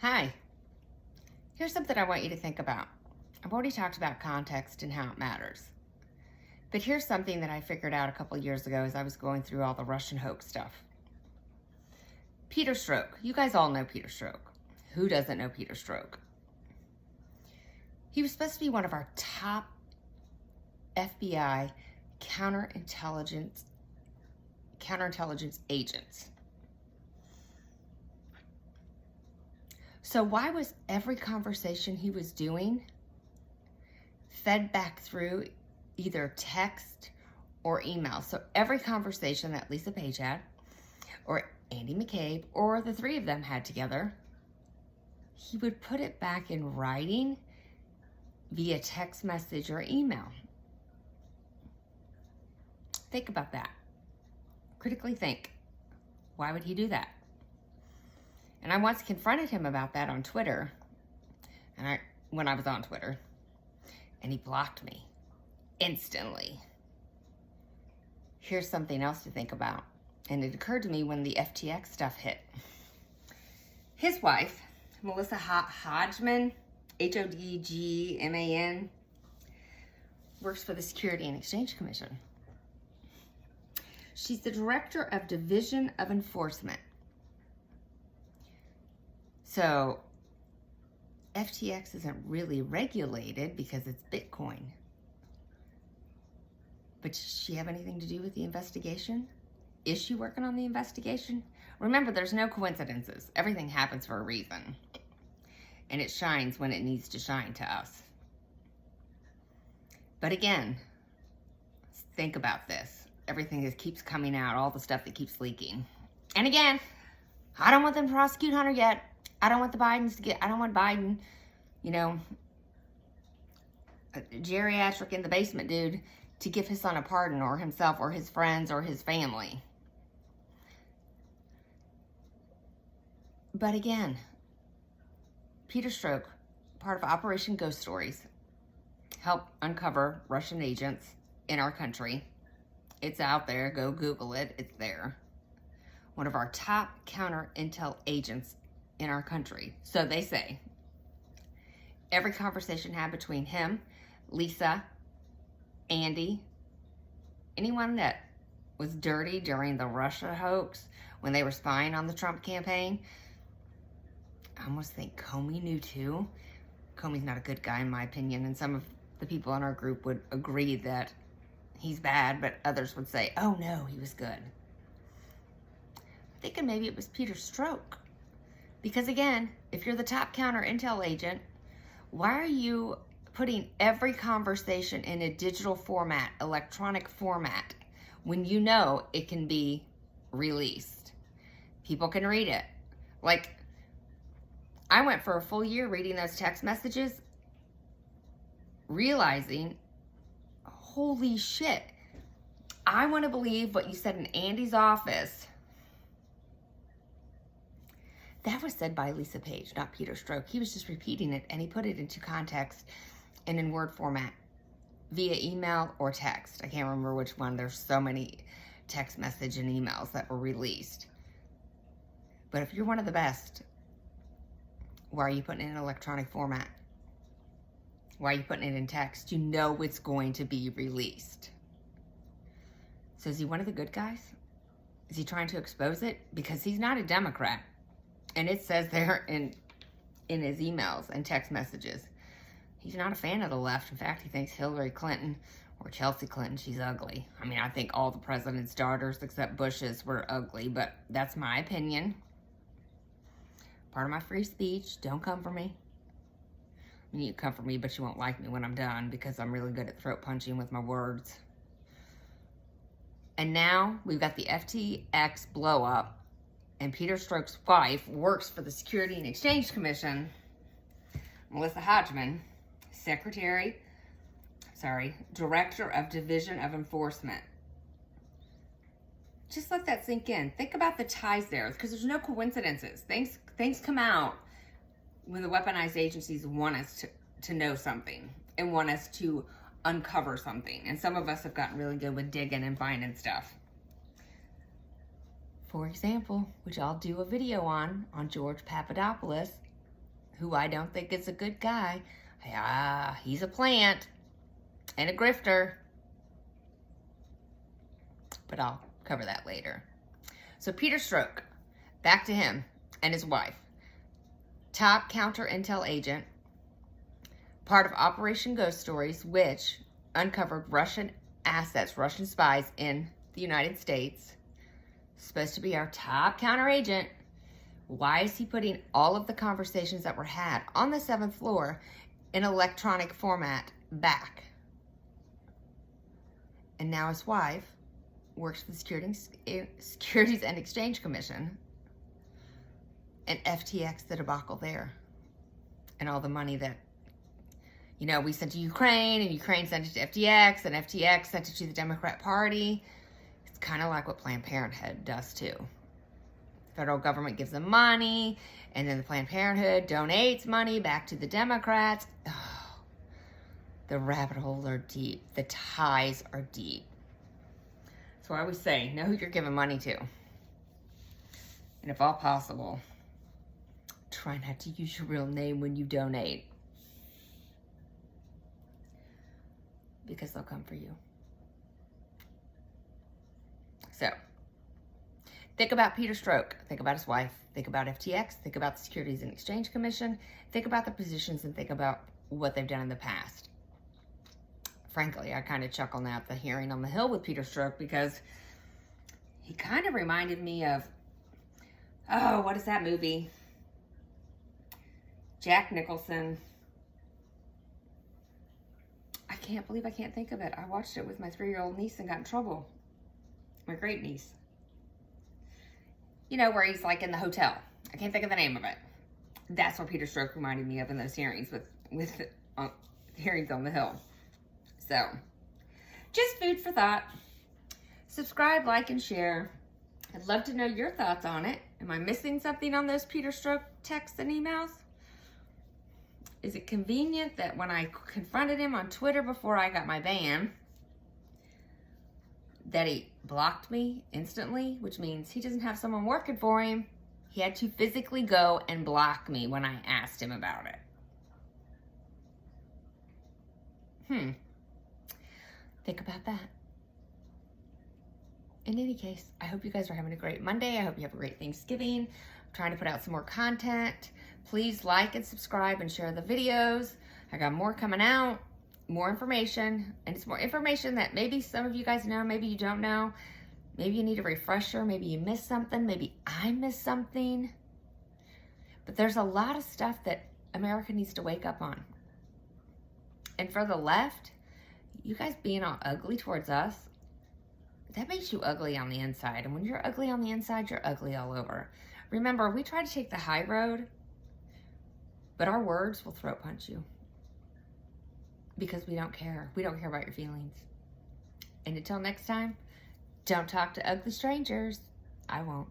Hi, here's something I want you to think about. I've already talked about context and how it matters. But here's something that I figured out a couple years ago as I was going through all the Russian hoax stuff. Peter Strzok. You guys all know Peter Strzok. Who doesn't know Peter Strzok? He was supposed to be one of our top FBI counterintelligence agents. So why was every conversation he was doing fed back through either text or email? So every conversation that Lisa Page had, or Andy McCabe, or the three of them had together, he would put it back in writing via text message or email. Think about that. Critically think. Why would he do that? And I once confronted him about that on Twitter, when I was on Twitter, and he blocked me instantly. Here's something else to think about, and it occurred to me when the FTX stuff hit. His wife, Melissa Hodgman, Hodgman, works for the Security and Exchange Commission. She's the director of Division of Enforcement. So FTX isn't really regulated because it's Bitcoin. But does she have anything to do with the investigation? Is she working on the investigation? Remember, there's no coincidences. Everything happens for a reason. And it shines when it needs to shine to us. But again, think about this. Everything that keeps coming out, all the stuff that keeps leaking. And again, I don't want them to prosecute Hunter yet. I don't want the Bidens to get, I don't want Biden, a geriatric in the basement dude, to give his son a pardon, or himself, or his friends, or his family. But again, Peter Strzok, part of Operation Ghost Stories, helped uncover Russian agents in our country. It's out there. Go Google it. It's there. One of our top counter-intel agents in our country. So they say. Every conversation had between him, Lisa, Andy, anyone that was dirty during the Russia hoax, when they were spying on the Trump campaign. I almost think Comey knew too. Comey's not a good guy in my opinion, and some of the people in our group would agree that he's bad, but others would say, oh no, he was good. I'm thinking maybe it was Peter Strzok. Because again, if you're the top counter-intel agent, why are you putting every conversation in a digital format, electronic format, when you know it can be released? People can read it. Like, I went for a full year reading those text messages, realizing, holy shit, I want to believe what you said in Andy's office. That was said by Lisa Page, not Peter Strzok. He was just repeating it, and he put it into context and in word format via email or text. I can't remember which one. There's so many text message and emails that were released. But if you're one of the best, why are you putting it in electronic format? Why are you putting it in text? You know it's going to be released. So is he one of the good guys? Is he trying to expose it? Because he's not a Democrat. And it says there in his emails and text messages, he's not a fan of the left. In fact, he thinks Hillary Clinton or Chelsea Clinton, she's ugly. I mean, I think all the president's daughters except Bush's were ugly, but that's my opinion. Part of my free speech. Don't come for me. I mean, you come for me, but you won't like me when I'm done because I'm really good at throat punching with my words. And now we've got the FTX blow up. And Peter Strzok's wife works for the Security and Exchange Commission, Melissa Hodgman, Director of Division of Enforcement. Just let that sink in. Think about the ties there, because there's no coincidences. Things come out when the weaponized agencies want us to know something and want us to uncover something. And some of us have gotten really good with digging and finding stuff. For example, which I'll do a video on George Papadopoulos who I don't think is a good guy. He's a plant and a grifter. But I'll cover that later. So Peter Strzok, back to him and his wife. Top counter intel agent, part of Operation Ghost Stories, which uncovered Russian assets, Russian spies in the United States. Supposed to be our top counter agent. Why is he putting all of the conversations that were had on the 7th floor in electronic format back? And now his wife works for the Securities and Exchange Commission, and FTX, the debacle there, and all the money that, you know, we sent to Ukraine, and Ukraine sent it to FTX, and FTX sent it to the Democrat Party. It's kind of like what Planned Parenthood does too. The federal government gives them money, and then the Planned Parenthood donates money back to the Democrats. Oh, the rabbit holes are deep. The ties are deep. So I always say, know who you're giving money to. And if all possible, try not to use your real name when you donate. Because they'll come for you. So, think about Peter Strzok. Think about his wife. Think about FTX. Think about the Securities and Exchange Commission. Think about the positions and think about what they've done in the past. Frankly, I kind of chuckle now at the hearing on the Hill with Peter Strzok because he kind of reminded me of, oh, what is that movie? Jack Nicholson. I can't believe I can't think of it. I watched it with my 3-year-old niece and got in trouble. My great niece. You know, where he's like in the hotel. I can't think of the name of it. That's what Peter Strzok reminded me of in those hearings with hearings on the Hill. So, just food for thought. Subscribe, like, and share. I'd love to know your thoughts on it. Am I missing something on those Peter Strzok texts and emails? Is it convenient that when I confronted him on Twitter before I got my ban, that he blocked me instantly, which means he doesn't have someone working for him. He had to physically go and block me when I asked him about it. Think about that. In any case, I hope you guys are having a great Monday. I hope you have a great Thanksgiving. I'm trying to put out some more content. Please like and subscribe and share the videos. I got more coming out, more information, and it's more information that maybe some of you guys know, maybe you don't know. Maybe you need a refresher. Maybe you missed something. Maybe I missed something. But there's a lot of stuff that America needs to wake up on. And for the left, you guys being all ugly towards us, that makes you ugly on the inside. And when you're ugly on the inside, you're ugly all over. Remember, we try to take the high road, but our words will throat punch you. Because we don't care. We don't care about your feelings. And until next time, don't talk to ugly strangers. I won't.